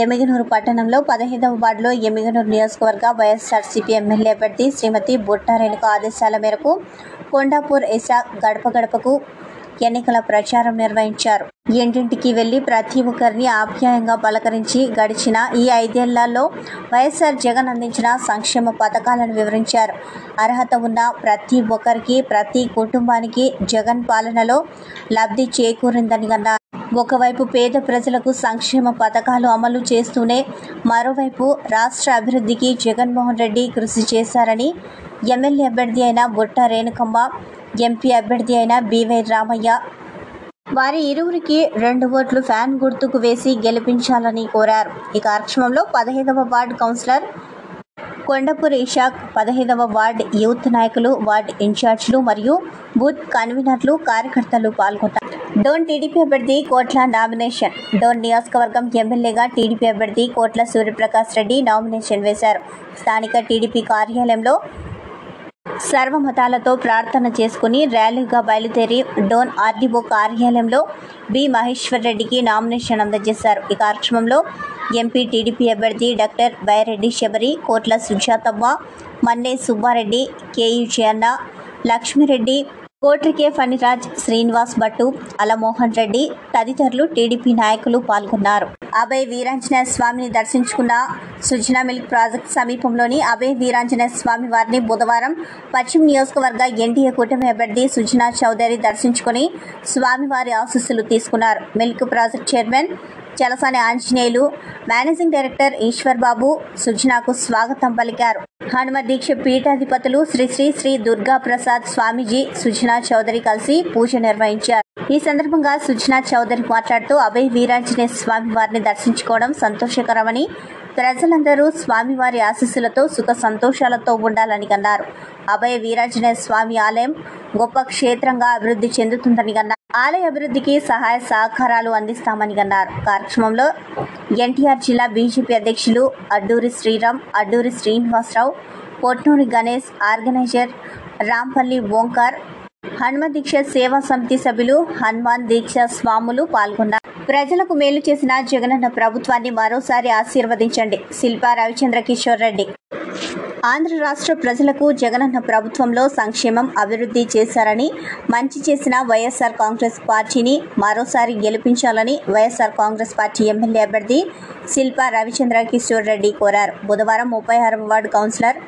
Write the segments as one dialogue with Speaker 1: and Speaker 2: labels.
Speaker 1: ఎమ్మిగనూరు పట్టణంలో 15వ వార్డులో ఎమ్మిగనూరు నియోజకవర్గ వైఎస్ఆర్సీపీ ఎమ్మెల్యే అభ్యర్థి శ్రీమతి బుట్టా రేణుక ఆదేశాల మేరకు కొండాపూర్ ఎసా గడప గడపకు ఎన్నికల ప్రచారం నిర్వహించారు. ఇంటింటికి వెళ్లి ప్రతి ఒక్కరిని ఆప్యాయంగా పలకరించి గడిచిన ఈ 5 ఏళ్లలో వైఎస్ఆర్ జగన్ అందించిన సంక్షేమ పథకాలను వివరించారు. అర్హత ఉన్న ప్రతి ఒక్కరికి, ప్రతి కుటుంబానికి జగన్ పాలనలో లబ్ధి చేకూరిందని అన్నారు. ఒకవైపు పేద ప్రజలకు సంక్షేమ పథకాలు అమలు చేస్తూనే మరోవైపు రాష్ట్ర అభివృద్ధికి జగన్మోహన్ రెడ్డి కృషి చేశారని ఎమ్మెల్యే అభ్యర్థి అయిన బుట్టా రేణుకమ్మ, ఎంపీ అభ్యర్థి అయిన బివై రామయ్య వారి ఇరువురికి 2 ఓట్లు ఫ్యాన్ గుర్తుకు వేసి గెలిపించాలని కోరారు. ఈ కార్యక్రమంలో 15వ వార్డు కౌన్సిలర్ కొండపూర్ ఇషాక్, 15వ వార్డు యూత్ నాయకులు, వార్డు ఇన్ఛార్జీలు మరియు బూత్ కన్వీనర్లు, కార్యకర్తలు పాల్గొన్నారు. డోన్ టీడీపీ అభ్యర్థి కోట్ల నామినేషన్. డోన్ నియోజకవర్గం ఎమ్మెల్యేగా టీడీపీ అభ్యర్థి కోట్ల సూర్యప్రకాష్ రెడ్డి నామినేషన్ వేశారు. స్థానిక టీడీపీ కార్యాలయంలో సర్వమతాలతో ప్రార్థన చేసుకుని ర్యాలీగా బయలుదేరి డోన్ ఆర్డీఓ కార్యాలయంలో బి మహేశ్వర్ రెడ్డికి నామినేషన్ అందజేశారు. ఈ కార్యక్రమంలో ఎంపీ టీడీపీ అభ్యర్థి డాక్టర్ బైరెడ్డి శబరి, కోట్ల సుజాతమ్మ, మన్నే సుబ్బారెడ్డి, కేయు జయన్న, లక్ష్మిరెడ్డి, కోట్రికే ఫణిరాజ్, శ్రీనివాస్ భట్టు, అలమోహన్ రెడ్డి తదితరులు టీడీపీ నాయకులు పాల్గొన్నారు. అభయ వీరాంజనేయ స్వామిని దర్శించుకున్న సుజనా మిల్క్ ప్రాజెక్టు సమీపంలోని అభయ వీరాంజనేయ స్వామి వారిని బుధవారం పశ్చిమ నియోజకవర్గ ఎన్డీఏ కూటమి అభ్యర్థి సుజనా చౌదరి దర్శించుకుని స్వామివారి ఆశీస్సులు తీసుకున్నారు. Milk project chairman Chalasani Anjaneyulu, managing director Eswar Babu సుజనాకు స్వాగతం పలికారు. హనుమ దీక్ష పీఠాధిపతులు శ్రీ శ్రీ శ్రీ దుర్గా ప్రసాద్ స్వామీజీ, సుజనా చౌదరి కలిసి పూజ నిర్వహించారు. ఈ సందర్భంగా సుజనా చౌదరి మాట్లాడుతూ అభయ వీరాంజనేయ స్వామి వారిని దర్శించుకోవడం సంతోషకరమని, ప్రజలందరూ స్వామివారి ఆశీస్సులతో సుఖ సంతోషాలతో ఉండాలని అన్నారు. అభయ వీరాంజనేయ స్వామి ఆలయం గొప్ప క్షేత్రంగా అభివృద్ధి చెందుతుందని అన్నారు. ఆలయ అభివృద్ధికి సహాయ సహకారాలు అందిస్తామని అన్నారు. కార్యక్రమంలో ఎన్టీఆర్ జిల్లా బీజేపీ అధ్యక్షులు అడ్డూరి శ్రీరామ్, అడ్డూరి శ్రీనివాసరావు, పొట్నూరి గణేష్, ఆర్గనైజర్ రాంపల్లి ఓంకార్, హనుమ దీక్ష సేవా సమితి సభ్యులు హనుమాన్ దీక్ష స్వాములు పాల్గొన్నారు. ప్రజలకు మేలు చేసిన జగనన్న ప్రభుత్వాన్ని మరోసారి ఆశీర్వదించండి. శిల్పా రవిచంద్ర కిషోర్ రెడ్డి. ఆంధ్ర రాష్ట్ర ప్రజలకు జగనన్న ప్రభుత్వంలో సంక్షేమం, అభివృద్ధి చేశారని, మంచి చేసిన వైఎస్ఆర్ కాంగ్రెస్ పార్టీని మరోసారి గెలిపించాలని వైఎస్ఆర్ కాంగ్రెస్ పార్టీ ఎమ్మెల్యే అభ్యర్థి శిల్పా రవిచంద్ర కిషోర్ రెడ్డి కోరారు. బుధవారం 36వ వార్డు కౌన్సిలర్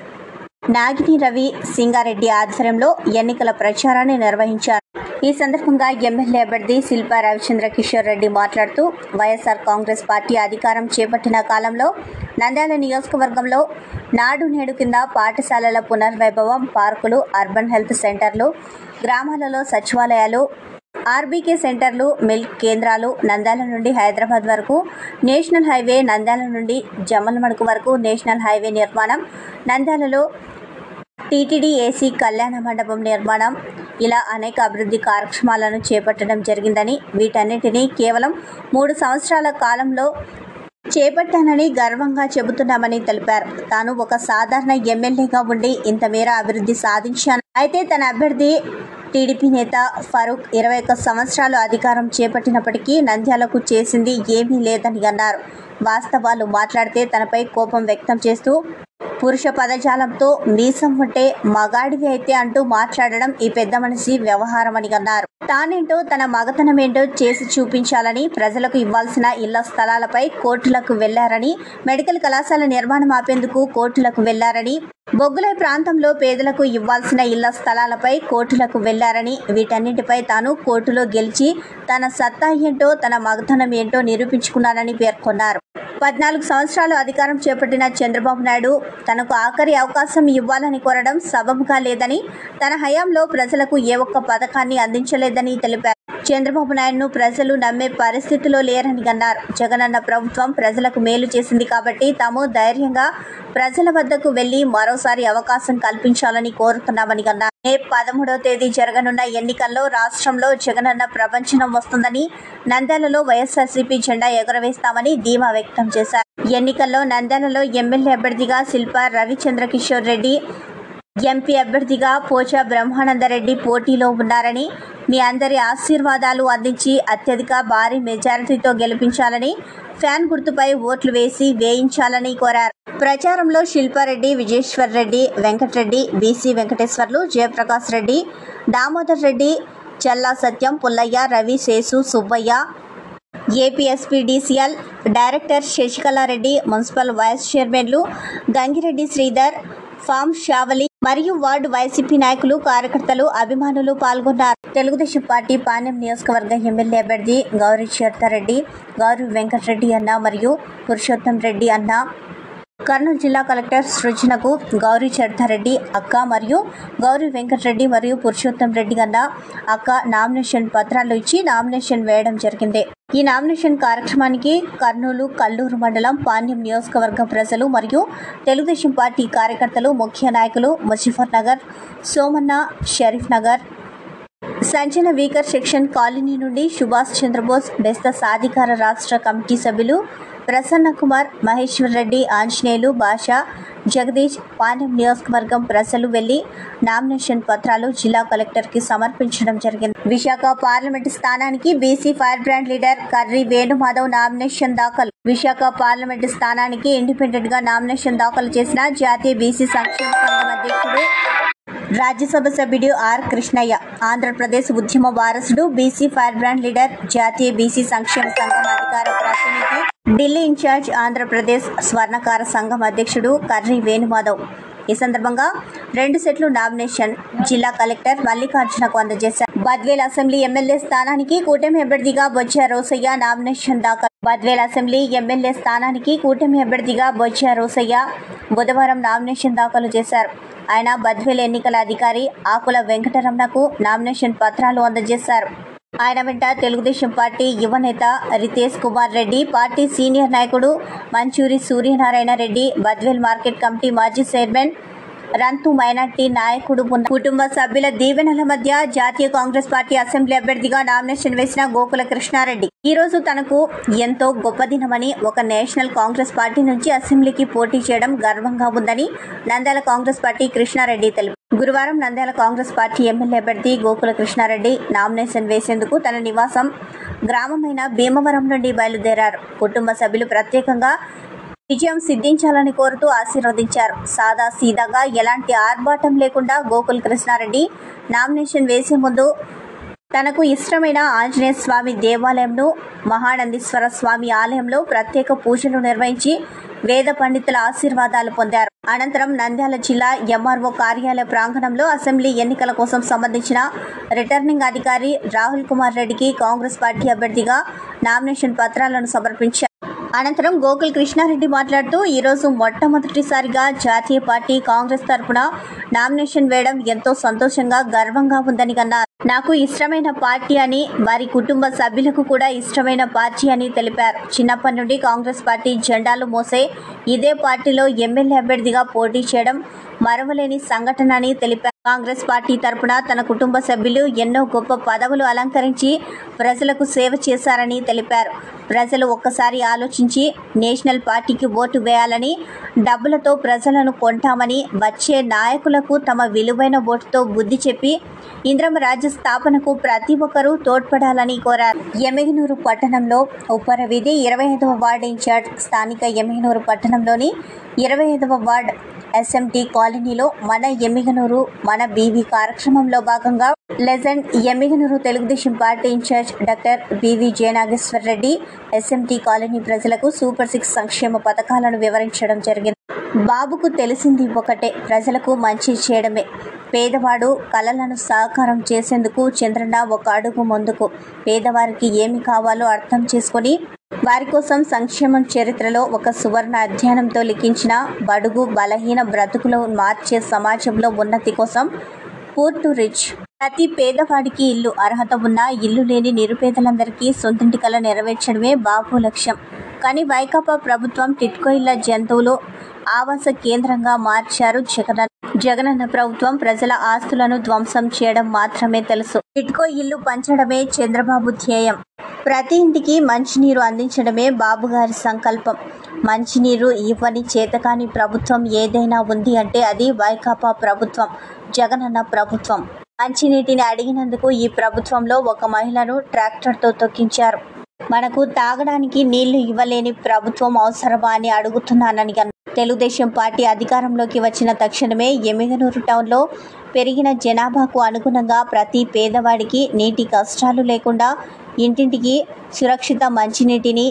Speaker 1: నాగిని రవి సింగారెడ్డి ఆధ్వర్యంలో ఎన్నికల ప్రచారాన్ని నిర్వహించారు. ఈ సందర్భంగా ఎమ్మెల్యే అభ్యర్థి శిల్పా రవిచంద్ర కిషోర్ రెడ్డి మాట్లాడుతూ వైఎస్ఆర్ కాంగ్రెస్ పార్టీ అధికారం చేపట్టిన కాలంలో నంద్యాల నియోజకవర్గంలో నాడు నేడు కింద పాఠశాలల పునర్వైభవం, పార్కులు, అర్బన్ హెల్త్ సెంటర్లు, గ్రామాలలో సచివాలయాలు, ఆర్బీకే సెంటర్లు, మిల్క్ కేంద్రాలు, నంద్యాల నుండి హైదరాబాద్ వరకు నేషనల్ హైవే, నంద్యాల నుండి జమ్మలమడుగు వరకు నేషనల్ హైవే నిర్మాణం, నంద్యాలలో టీటీడీ ఏసీ కళ్యాణ మండపం నిర్మాణం, ఇలా అనేక అభివృద్ధి కార్యక్రమాలను చేపట్టడం జరిగిందని, వీటన్నిటినీ కేవలం 3 సంవత్సరాల కాలంలో చేపట్టానని గర్వంగా చెబుతున్నామని తెలిపారు. తాను ఒక సాధారణ ఎమ్మెల్యేగా ఉండి ఇంత మేర అభివృద్ధి సాధించాను. అయితే తన అభ్యర్థి టీడీపీ నేత ఫరూక్ 21 సంవత్సరాలు అధికారం చేపట్టినప్పటికీ నంద్యాలకు చేసింది ఏమీ లేదని అన్నారు. వాస్తవాలు మాట్లాడితే తనపై కోపం వ్యక్తం చేస్తూ పురుష పదజాలంతో మీసం ఉంటే మగాడివి అయితే అంటూ మాట్లాడడం ఈ పెద్ద మనిషి వ్యవహారమని అన్నారు. తానేంటో తన మగతనమేంటో చేసి చూపించాలని, ప్రజలకు ఇవ్వాల్సిన ఇళ్ల స్థలాలపై కోర్టులకు వెళ్లారని, మెడికల్ కళాశాల నిర్మాణం ఆపేందుకు కోర్టులకు వెళ్లారని, బొగ్గులై ప్రాంతంలో పేదలకు ఇవ్వాల్సిన ఇళ్ల స్థలాలపై కోర్టులకు వెళ్లారని, వీటన్నిటిపై తాను కోర్టులో గెలిచి తన సత్తా ఏంటో, తన మగతనం ఏంటో నిరూపించుకున్నానని పేర్కొన్నారు. 14 సంవత్సరాలు అధికారం చేపట్టిన చంద్రబాబు నాయుడు తనకు ఆఖరి అవకాశం ఇవ్వాలని కోరడం సబబుగా లేదని, తన హయాంలో ప్రజలకు ఏ ఒక్క పథకాన్ని అందించలేదని తెలిపారు. చంద్రబాబు నాయుడును ప్రజలు నమ్మే పరిస్థితిలో లేరని అన్నారు. జగనన్న ప్రభుత్వం ప్రజలకు మేలు చేసింది కాబట్టి తాము ధైర్యంగా ప్రజల వద్దకు వెళ్లి మరోసారి అవకాశం కల్పించాలని కోరుతున్నామని అన్నారు. మే 13వ తేదీ జరగనున్న ఎన్నికల్లో రాష్ట్రంలో జగనన్న ప్రపంచనం వస్తుందని, నంద్యాలలో వైఎస్ఆర్సీపీ జెండా ఎగురవేస్తామని ధీమా వ్యక్తం చేశారు. ఎన్నికల్లో నంద్యాలలో ఎమ్మెల్యే అభ్యర్థిగా శిల్పా రవిచంద్ర కిషోర్ రెడ్డి ఎంపీ అభ్యర్థిగా పోచా బ్రహ్మానందరెడ్డి పోటీలో ఉన్నారని, మీ అందరి ఆశీర్వాదాలు అందించి అత్యధిక భారీ మెజారిటీతో గెలిపించాలని, ఫ్యాన్ గుర్తుపై ఓట్లు వేయించాలని కోరారు. ప్రచారంలో Shilpareddy, Vijayeshwar Reddy, Venkatareddy, BC Venkateswarlu, Jayaprakash Reddy, Damodar Reddy, Challa Satyam, Pullaiah, Ravi, Seshu, Subbaiah, APSPDCL director Sasikalareddy, municipal vice చైర్మన్లు గంగిరెడ్డి శ్రీధర్, ఫామ్ షావలి మరియు వార్డు వైసీపీ నాయకులు, కార్యకర్తలు, అభిమానులు పాల్గొన్నారు. తెలుగుదేశం పార్టీ పాణ్యం నియోజకవర్గ ఎమ్మెల్యే అభ్యర్థి గౌరీ చరితారెడ్డి, గౌరీ వెంకటరెడ్డి అన్న మరియు పురుషోత్తం రెడ్డి అన్న, కర్నూలు జిల్లా కలెక్టర్ సృజనకు గౌరీ చరితారెడ్డి అక్క మరియు గౌరీ వెంకటరెడ్డి మరియు పురుషోత్తం రెడ్డి అన్న అక్క నామినేషన్ పత్రాలు ఇచ్చి నామినేషన్ వేయడం జరిగింది. ఈ నామినేషన్ కార్యక్రమానికి కర్నూలు, కల్లూరు మండలం, పాణ్యం నియోజకవర్గ ప్రజలు మరియు తెలుగుదేశం పార్టీ కార్యకర్తలు, ముఖ్య నాయకులు Muzaffar Nagar, Somanna, Sharif Nagar, Sanjana weaker section colony నుండి సుభాష్ చంద్రబోస్, బెస్త సాధికార రాష్ట్ర కమిటీ సభ్యులు ప్రసన్న కుమార్, మహేశ్వర్ రెడ్డి, ఆంజనేయులు, భాషా, జగదీష్, పాణ్యం నియోజకవర్గం ప్రజలు వెళ్లి నామినేషన్ పత్రాలు జిల్లా కలెక్టర్కి సమర్పించడం జరిగింది. విశాఖ పార్లమెంటు స్థానానికి BC fire brand leader curry Venumadhav nomination దాఖలు. విశాఖ పార్లమెంటు స్థానానికి ఇండిపెండెంట్ గా నామినేషన్ దాఖలు చేసిన జాతీయ బీసీ సంక్షేమ సంఘం అధ్యక్షుడు, రాజ్యసభ సభ్యుడు ఆర్ కృష్ణయ్య, ఆంధ్రప్రదేశ్ ఉద్యమ వారసుడు, బీసీ ఫైర్ బ్రాండ్ లీడర్, జాతీయ బీసీ సంక్షేమ సంఘం అధికార ప్రతినిధి, ఢిల్లీ ఇన్ఛార్జ్, ఆంధ్రప్రదేశ్ స్వర్ణకార సంఘం అధ్యక్షుడు కర్రీ వేణుమాధవ్. ఈ సందర్భంగా 2 సెట్లు నామినేషన్ జిల్లా కలెక్టర్ మల్లికార్జునకు అందజేశారు. బద్వేల్ అసెంబ్లీ ఎమ్మెల్యే స్థానానికి కూటమి అభ్యర్థిగా బొజ్జ రోసయ్య నామినేషన్ దాఖలు. బద్వేల్ అసెంబ్లీ ఎమ్మెల్యే స్థానానికి కూటమి అభ్యర్థిగా బొజ్జ రోసయ్య బుధవారం నామినేషన్ దాఖలు చేశారు. ఆయన బద్వేల్ ఎన్నికల అధికారి ఆకుల వెంకటరమణకు నామినేషన్ పత్రాలు అందజేశారు. ఆయన వెంట తెలుగుదేశం పార్టీ యువ నేత రితేష్ కుమార్ రెడ్డి, పార్టీ సీనియర్ నాయకుడు మంచూరి సూర్యనారాయణ రెడ్డి, బద్వేల్ మార్కెట్ కమిటీ మాజీ చైర్మన్ రంతు మైనార్టీ నాయకుడు కుటుంబ సభ్యుల దీవెనల మధ్య జాతీయ కాంగ్రెస్ పార్టీ అసెంబ్లీ అభ్యర్థిగా నామినేషన్ వేసిన గోకుల కృష్ణారెడ్డి ఈ రోజు తనకు ఎంతో గొప్ప దినమని, ఒక నేషనల్ కాంగ్రెస్ పార్టీ నుంచి అసెంబ్లీకి పోటీ చేయడం గర్వంగా ఉందని నంద్యాల కాంగ్రెస్ పార్టీ కృష్ణారెడ్డి తెలిపారు. గురువారం నంద్యాల కాంగ్రెస్ పార్టీ ఎమ్మెల్యే అభ్యర్థి గోకుల కృష్ణారెడ్డి నామినేషన్ వేసేందుకు తన నివాసం గ్రామమైన భీమవరం నుండి బయలుదేరారు. కుటుంబ సభ్యులు ప్రత్యేకంగా విజయం సిద్ధించాలని కోరుతూ ఆశీర్వదించారు. సాదా సీదాగా ఎలాంటి ఆర్భాటం లేకుండా గోకుల్ కృష్ణారెడ్డి నామినేషన్ వేసే ముందు తనకు ఇష్టమైన ఆంజనేయ స్వామి దేవాలయంను, మహానందీశ్వర స్వామి ఆలయంలో ప్రత్యేక పూజలు నిర్వహించి వేద పండితుల ఆశీర్వాదాలు పొందారు. అనంతరం నంద్యాల జిల్లా ఎంఆర్ఓ కార్యాలయ ప్రాంగణంలో అసెంబ్లీ ఎన్నికల కోసం సంబంధించిన రిటర్నింగ్ అధికారి రాహుల్ కుమార్ రెడ్డికి కాంగ్రెస్ పార్టీ అభ్యర్థిగా నామినేషన్ పత్రాలను సమర్పించారు. అనంతరం గోకుల్ కృష్ణారెడ్డి మాట్లాడుతూ, ఈరోజు మొట్టమొదటిసారిగా జాతీయ పార్టీ కాంగ్రెస్ తరఫున నామినేషన్ వేయడం ఎంతో సంతోషంగా, గర్వంగా ఉందని అన్నారు. నాకు ఇష్టమైన పార్టీ అని, వారి కుటుంబ సభ్యులకు కూడా ఇష్టమైన పార్టీ అని తెలిపారు. చిన్నప్పటి నుండి కాంగ్రెస్ పార్టీ జెండాలు మోసే ఇదే పార్టీలో ఎమ్మెల్యే అభ్యర్థిగా పోటీ చేయడం మరవలేని సంఘటన అని తెలిపారు. కాంగ్రెస్ పార్టీ తరపున తన కుటుంబ సభ్యులు ఎన్నో గొప్ప పదవులు అలంకరించి ప్రజలకు సేవ చేశారని తెలిపారు. ప్రజలు ఒక్కసారి ఆలోచించి నేషనల్ పార్టీకి ఓటు వేయాలని, డబ్బులతో ప్రజలను కొంటామని వచ్చే నాయకులకు తమ విలువైన ఓటుతో బుద్ధి చెప్పి ఇంద్రమ రాజ్య స్థాపనకు ప్రతి ఒక్కరూ తోడ్పడాలని కోరారు. ఎమ్మిగనూరు పట్టణంలో ఉప్పర వీధి 25వ వార్డు ఇన్ఛార్జ్, స్థానిక ఎమ్మిగనూరు పట్టణంలోని 25వ వార్డు ఎస్ఎంటీ కాలనీలో మన ఎమ్మిగనూరు మన బీవీ కార్యక్రమంలో భాగంగా legend Emmiganur Telugu Desam party in charge doctor BV Jayanageswara Reddy SMT colony ప్రజలకు సూపర్ 6 సంక్షేమ పథకాలను వివరించడం జరిగింది. బాబుకు తెలిసింది ఒకటే, ప్రజలకు మంచి చేయడమే. పేదవాడు కలలను సాకారం చేసేందుకు చంద్రన్న ఒక అడుగు ముందుకు. పేదవారికి ఏమి కావాలో అర్థం చేసుకుని వారి కోసం సంక్షేమం చరిత్రలో ఒక సువర్ణ అధ్యయనంతో లిఖించిన బడుగు బలహీన బ్రతుకులు మార్చే సమాజంలో ఉన్నతి కోసం పూర్ టు రిచ్. ప్రతి పేదవాడికి ఇల్లు, అర్హత ఉన్న ఇల్లు లేని నిరుపేదలందరికీ సొంతింటి కల నెరవేర్చడమే బాబు లక్ష్యం. కానీ వైకాపా ప్రభుత్వం టిట్కో ఇళ్ల జంతువులు ఆవాస కేంద్రంగా మార్చారు. జగనన్న ప్రభుత్వం ప్రజల ఆస్తులను ధ్వంసం చేయడం మాత్రమే తెలుసు. టిట్కో ఇల్లు పంచడమే చంద్రబాబు ధ్యేయం. ప్రతి ఇంటికి మంచినీరు అందించడమే బాబుగారి సంకల్పం. మంచినీరు ఇవ్వని చేతకాని ప్రభుత్వం ఏదైనా ఉంది అంటే అది వైకాపా ప్రభుత్వం, జగనన్న ప్రభుత్వం. మంచినీటిని అడిగినందుకు ఈ ప్రభుత్వంలో ఒక మహిళను ట్రాక్టర్తో తొక్కించారు. మనకు తాగడానికి నీళ్లు ఇవ్వలేని ప్రభుత్వం అవసరమా అని అడుగుతున్నానని అన్నారు. తెలుగుదేశం పార్టీ అధికారంలోకి వచ్చిన తక్షణమే ఎమ్మిగనూరు టౌన్లో పెరిగిన జనాభాకు అనుగుణంగా ప్రతి పేదవాడికి నీటి కష్టాలు లేకుండా ఇంటింటికి సురక్షిత మంచినీటిని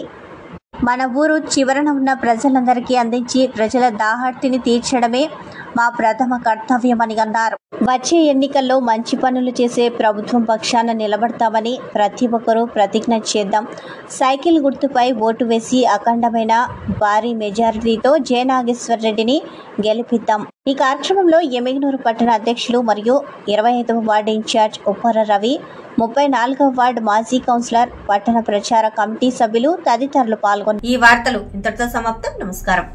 Speaker 1: మన ఊరు చివరన ఉన్న ప్రజలందరికీ అందించి ప్రజల దాహార్తిని తీర్చడమే మా ప్రథమ కర్తవ్యమని అన్నారు. వచ్చే ఎన్నికల్లో మంచి పనులు చేసే ప్రభుత్వం పక్షాన నిలబడతామని ప్రతి ఒక్కరూ ప్రతిజ్ఞ చేద్దాం. సైకిల్ గుర్తుపై ఓటు వేసి అఖండమైన భారీ మెజారిటీతో జె. నాగేశ్వర్ రెడ్డిని గెలిపిద్దాం. ఈ కార్యక్రమంలో ఎమ్మిగనూరు పట్టణ అధ్యక్షులు మరియు 25వ వార్డు ఇన్ఛార్జ్ ఉప్పర రవి, 34వ వార్డు మాజీ కౌన్సిలర్, పట్టణ ప్రచార కమిటీ సభ్యులు తదితరులు పాల్గొన్నారు.
Speaker 2: ఈ వార్తలు ఇంతటితో సమాప్తం. నమస్కారం.